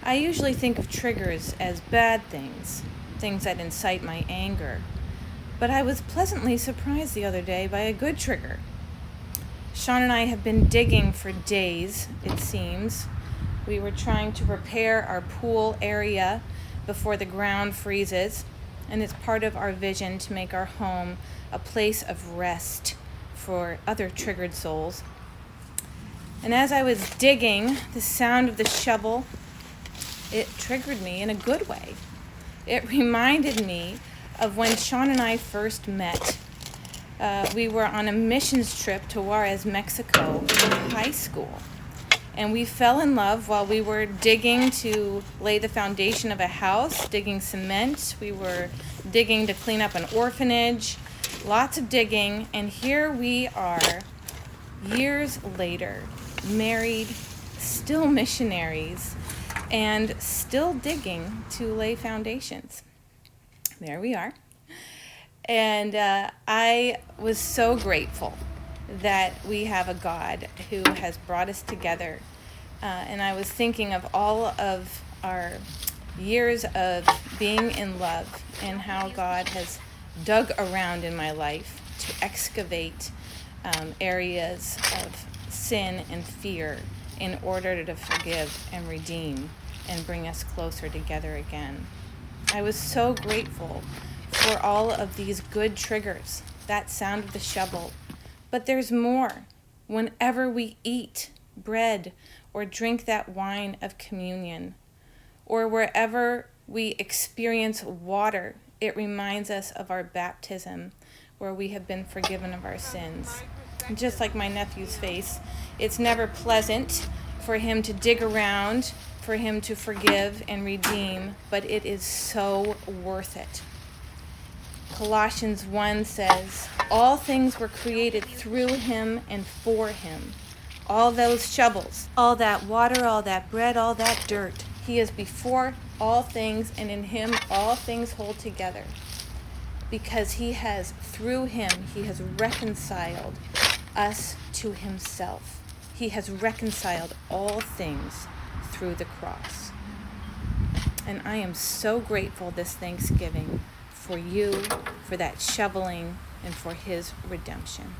I usually think of triggers as bad things, things that incite my anger. But I was pleasantly surprised the other day by a good trigger. Sean and I have been digging for days, it seems. We were trying to prepare our pool area before the ground freezes, and it's part of our vision to make our home a place of rest for other triggered souls. And as I was digging, the sound of the shovel, it triggered me in a good way. It reminded me of when Sean and I first met. We were on a missions trip to Juarez, Mexico, in high school. And we fell in love while we were digging to lay the foundation of a house, digging cement. We were digging to clean up an orphanage, lots of digging. And here we are, years later, married, still missionaries, and still digging to lay foundations. There we are. And I was so grateful that we have a God who has brought us together. And I was thinking of all of our years of being in love and how God has dug around in my life to excavate areas of sin and fear in order to forgive and redeem and bring us closer together again. I was so grateful for all of these good triggers, that sound of the shovel. But there's more. Whenever we eat bread or drink that wine of communion, or wherever we experience water, it reminds us of our baptism, where we have been forgiven of our sins. And just like my nephew's face, it's never pleasant for him to dig around, for him to forgive and redeem, but it is so worth it. Colossians 1 says, all things were created through him and for him. All those shovels, all that water, all that bread, all that dirt. He is before all things, and in him all things hold together. Because through him, he has reconciled us to himself. He has reconciled all things through the cross. And I am so grateful this Thanksgiving for you, for that shoveling, and for his redemption.